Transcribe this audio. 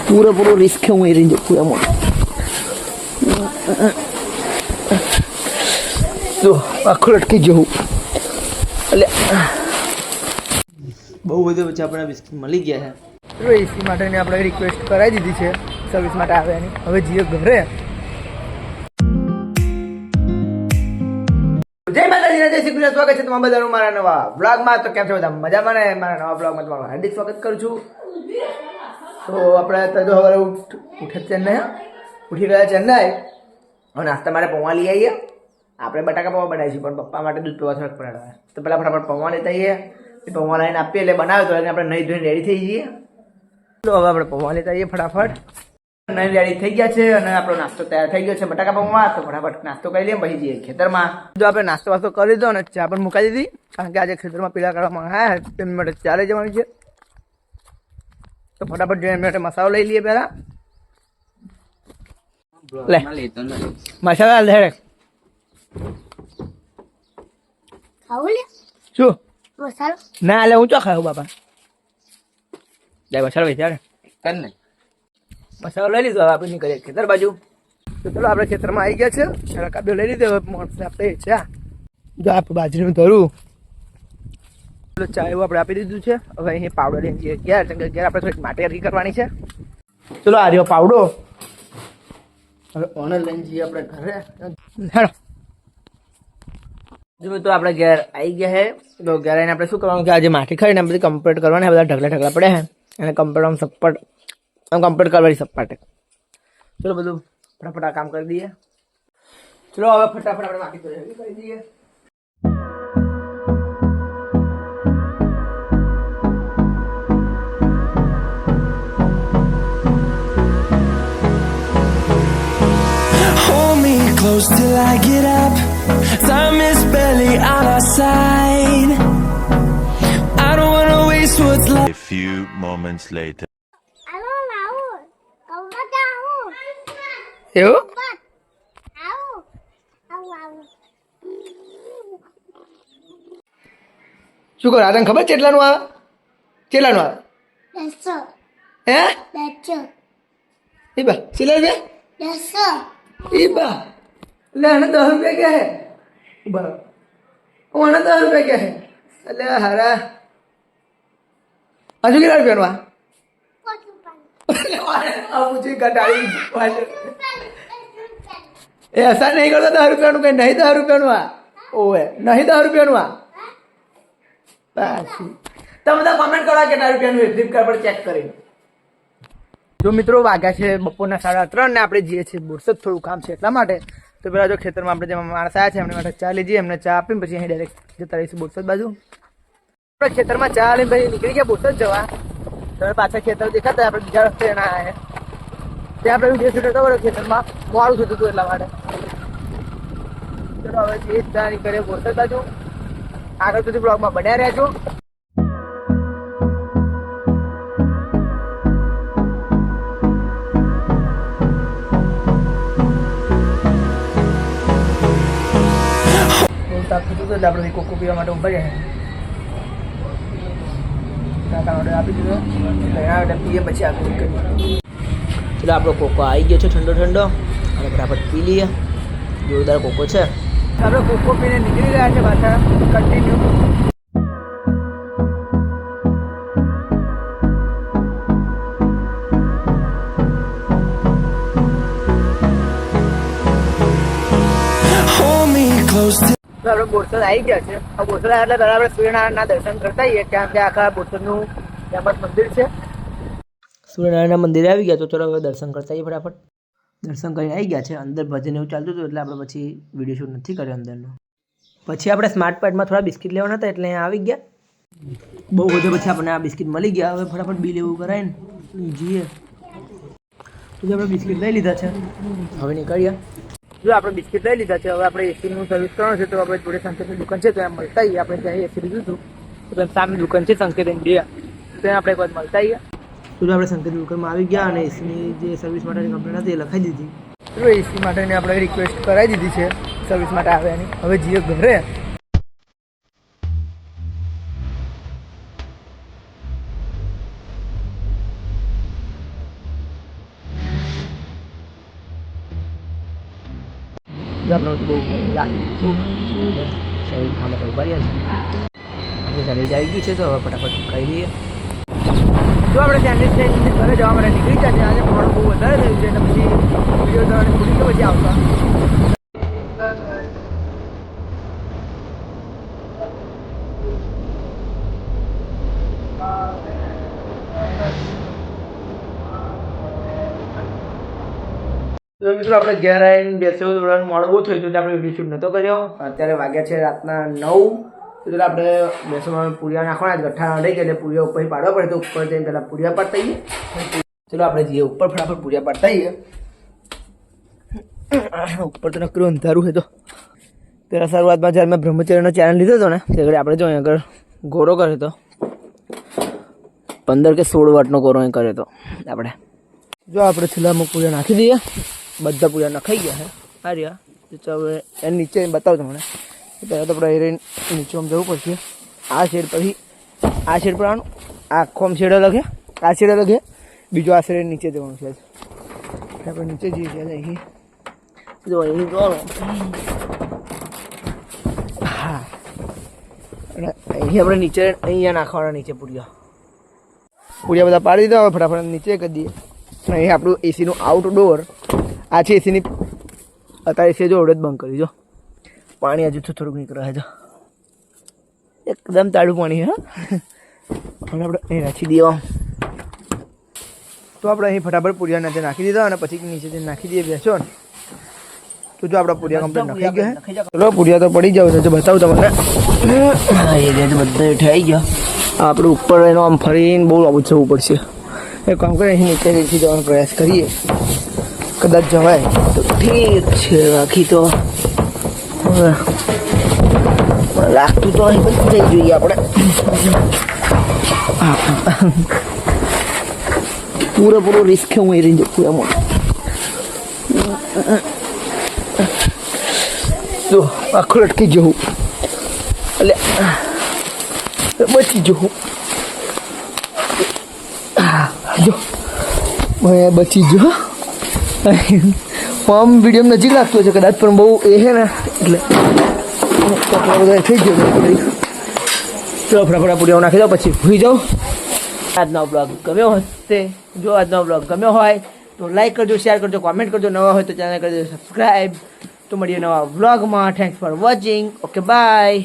પૂરેપૂરો રિસ્ક હું એ રહી જઉં એમાં જો આખું લટકી જવું એટલે બહુ બધું પછી આપણે બિસ્કિટ મળી ગયા છે તો એસી માટેની આપણે રિક્વેસ્ટ કરાવી દીધી છે સર્વિસ માટે આવ્યાની હવે જઈએ ઘરે જય માતાજી જય શ્રી કૃષ્ણ સ્વાગત છે તમારા બધાનું મારા નવા બ્લોગમાં તો કેમ છો બધા મજામાં ને મારા નવા બ્લોગમાં તમારું હાર્દિક સ્વાગત કરું છું તો આપણે તો હવે ઉઠે ચેન્નઈ ઉઠી ગયા ચેન્નઈ હવે નાસ્તા માટે પૌવા લઈ આવીએ આપણે બટાકા પૌવા બનાવીશું પણ પપ્પા માટે દૂધ પૌવા થોડાક બનાવવા તો પહેલાં ફટાફટ પૌવા લેતા આવીએ એ પૌવા લઈને આપીએ એટલે બનાવે તો આપણે નહીં ધોઈને રેડી થઈ જઈએ તો હવે આપણે પૌવા લેતા આવીએ ફટાફટ નહીં રેડી થઈ ગયા છે અને આપણો નાસ્તો તૈયાર થઈ ગયો છે બટાકા પૌવા તો ફટાફટ નાસ્તો કરી લઈએ પછી જઈએ ખેતરમાં જો આપણે નાસ્તો વાસ્તો કરી દીધો અને ચા પણ મુકાઈ દીધી કારણ કે આજે ખેતરમાં પીળા કરવામાં આવ્યા તેમની માટે ચા લઈ જવાની છે તો ફટાફટ જોઈએ માટે મસાલો લઈ લઈએ પહેલા લે મસાલા લે શું ના એટલે હું ચો ખાયું બાપા જાય મસાલો વેચાડે કર મસાલો લઈ લીધો હવે આપણે નીકળીએ ખેતર બાજુ તો ચલો આપણે ખેતરમાં આવી ગયા છે રકાબીઓ લઈ લીધો હવે આપણે ચા જો આપણે બાજરીનું ધરું ચા એવું આપણે આપી દીધું છે હવે અહીં પાવડર લઈને જઈએ ઘેર ઘેર આપણે થોડીક માટેરી કરવાની છે ચલો આ રહ્યો પાવડો હવે ઓનર લઈને જઈએ આપણે ઘરે હેડો જો તો આપણે ઘેર આવી ગયા છે તો ઘેર આવીને આપણે શું કરવાનું કે આજે માટી ખાઈને બધી કમ્પ્લીટ કરવાની બધા ઢગલા પડ્યા છે અને કમ્પ્લીટ આમ સપટ આમ કમ્પ્લીટ કરવાની સપાટે ચલો બધું ફટાફટ કામ કરી દઈએ ચલો હવે ફટાફટ આપણે માટી કરી દઈએ Close till I get up. Time is barely on our side. I don't wanna waste what's left. A few moments later. એવું શું કરો તને ખબર કેટલાનું આવે કેટલાનું આવે હે એ બા કેટલા રૂપિયા એ બા એટલે આને 10 રૂપિયા ક્યાં હે બરાબર આને 10 રૂપિયા ક્યાં હે એટલે હારા હજુ કેટલા રૂપિયાનું मुझे घटाई ऐसा नहीं करता 10 रुपया कहीं नहीं 10 रुपया ओए नहीं 10 रुपया તમે બધા કોમેન્ટ કરો કેટલા રૂપિયાનું ફ્લિપકાર્ટ પર ચેક કરી જો મિત્રો વાગ્યા છે બપોરના 3:30 ને આપણે જઈએ છીએ બોરસદ થોડું કામ છે એટલા માટે તો પેલા જો ખેતરમાં આપણે જે માણસ આવ્યા છે એમની માટે ચા લીધી એમને ચા આપીને પછી અહીં ડાયરેક્ટ જતા રહીશું બોરસદ બાજુ આપણે ખેતરમાં ચા લઈને ભાઈ નીકળી ગયા બોરસદ જવા તો પાછા ખેતર દેખાતા આપણે બીજા રસ્તે એના આવ્યા ત્યાં આપણે વિડીયો શૂટ હતો બરો ખેતરમાં મોડું થતું હતું એટલા માટે ચલો હવે જે ચા નીકળીએ બોરસદ બાજુ આગળ સુધી બ્લોગમાં બન્યા રહેજો એટલે આપણે કોકો પીવા માટે ઉભા રહ્યા ઓર્ડર આપી દીધો એટલે પીએ પછી આગળ કરીએ એટલે આપણો કોકો આવી ગયો છે ઠંડો ઠંડો અને બરાબર પી લઈએ જોરદાર કોકો છે આપણે કોકો પીને નીકળી ગયા છે પાછા કન્ટિન્યુ આપણે બોરસદ આવી ગયા છે બોરસદ આવ્યા એટલે પહેલાં આપણે સૂર્યનારાયણના દર્શન કરતા આવીએ ત્યાં ત્યાં આખા બોરસદનું ત્યાં મંદિર છે સૂર્યનારાયણના મંદિરે આવી ગયા તો ચલો હવે દર્શન કરતા આવીએ ફટાફટ દર્શન કરીને આવી ગયા છે અંદર ભજન એવું ચાલતું હતું એટલે આપણે પછી વિડીયો શૂટ નથી કર્યો અંદરનો પછી આપણે સ્માર્ટ પેડમાં થોડા બિસ્કિટ લેવાના હતા એટલે અહીંયા આવી ગયા બહુ બધે પછી આપણને આ બિસ્કિટ મળી ગયા હવે ફટાફટ બિલ એવું કરાવીને જઈએ તો આપણે બિસ્કિટ લઈ લીધા છે હવે નીકળીએ જો આપણે બિસ્કિટ લઈ લીધા છે હવે આપણે એસીનું સર્વિસ કરવાનું છે તો આપણે જોડે સંકેતની દુકાન છે તો એમ મળતા આવીએ આપણે ત્યાં એસી લીધું હતું તો સામે દુકાન છે સંકેત ઇન્ડિયા ત્યાં આપણે એક વાર મળતા આવીએ તો આપણે સંકેતની દુકાનમાં આવી ગયા અને એસીની જે સર્વિસ માટેની કમ્પ્લેન હતી એ લખાઈ દીધી તો એસી માટેની આપણે રિક્વેસ્ટ કરાવી દીધી છે સર્વિસ માટે આવ્યાની હવે જઈએ ઘરે જો આપણે બહુ શરીર ખામાં તો ઉભા રહ્યા છે શરીર આવી ગયું છે તો હવે ફટાફટ ખાઈ લઈએ જો આપણે સેન્ડવિચ થઈને ઘરે જવા માટે નીકળી જાય છે આજે મોડું બહુ વધારે થયું છે એટલે પછી વિડીયો તમારે ભૂલી ગયો પછી આવતા તો મિત્રો આપણે ઘેર આવીને બેસ્યો થોડાનું મોડું બહુ થયું હતું એટલે આપણે વિડીયો શૂટ નહોતો કર્યો અત્યારે વાગ્યા છે રાતના 9 એટલે આપણે બેસવામાં પૂરિયા નાખવાના ગઠ્ઠા લઈ ગયા એટલે પૂરિયા ઉપર પાડવા પડે તો ઉપર જઈને પહેલાં પૂરિયા પાડતા આવીએ ચલો આપણે જઈએ ઉપર ફટાફટ પૂરિયા પાડતા આવીએ ઉપર તો નકરું અંધારું છે તો પહેલાં શરૂઆતમાં જ્યારે મેં બ્રહ્મચર્યનો ચેનલ લીધો હતો ને ત્યારે આપણે જો અહીં આગળ ગોરો કર્યો હતો 15 કે 16 વોટનો ગોરો અહીં કર્યો હતો આપણે જો આપણે છેલ્લામાં પૂરિયા નાખી દઈએ બધા પૂરિયા નખાઈ ગયા છે આ રહ્યા તો હવે એની નીચે બતાવો તમને પહેલાં તો આપણે નીચે આમ જવું પડશે આ શેડ પછી આ શેડ પર આનું આખો આમ શેડ અલગ છે આ શેડ અલગ છે બીજો આ શેડ નીચે જવાનું છે આપણે નીચે જઈએ છીએ અહીં જો અહીં જો હા અને અહીં આપણે નીચે અહીંયા નાખવાના નીચે પૂરિયા બધા પાડી દીધા હવે ફટાફટ નીચે કરી દઈએ અહીં આપણું એસીનું આઉટડોર આ છે એસીની અત્યારે એસી જો ઓળખ બંધ કરી જો પાણી હજુ થોડુંક નીકળે છે એકદમ તાળું પાણી હા અને આપણે અહીં રાખી દઈએ તો આપણે અહીં ફટાફટ પૂરિયા નીચે નાખી દીધા અને પછી નીચે નાખી દઈએ બેસો ને તો જો આપણા પૂરિયા કમ્પ્લીટ નખાઈ ગયા ચલો પૂરિયા તો પડી જાવ તો બતાવું તમને એ બધા થઈ ગયા આપણે ઉપર એનો આમ ફરીને બહુ લાંબુ જવું પડશે એ કામ કરે અહીં નીચે જવાનો પ્રયાસ કરીએ કદાચ જવાય તો ઠીક છે બાકી તો હવે લાગતું તો અહીં બધું થઈ જોઈએ આપણે પૂરેપૂરો રિસ્ક હું એ રહી જવું એમાં જો આખું લટકી જવું એટલે બચી જવું જો બચી જો ફોર્મ વિડીયો નજીક લાગતું છે કદાચ પણ બહુ એ છે ને એટલે બધા થઈ ગયો ચલો ફટાફટ પૂરીઓ નાખી દો પછી ભૂઈ જાઓ આજનો બ્લોગ ગમ્યો હશે જો આજનો બ્લોગ ગમ્યો હોય તો લાઈક કરજો શેર કરજો કોમેન્ટ કરજો નવા હોય તો ચેનલ કરજો સબસ્ક્રાઈબ તો મળીએ નવા બ્લોગમાં thanks for watching okay bye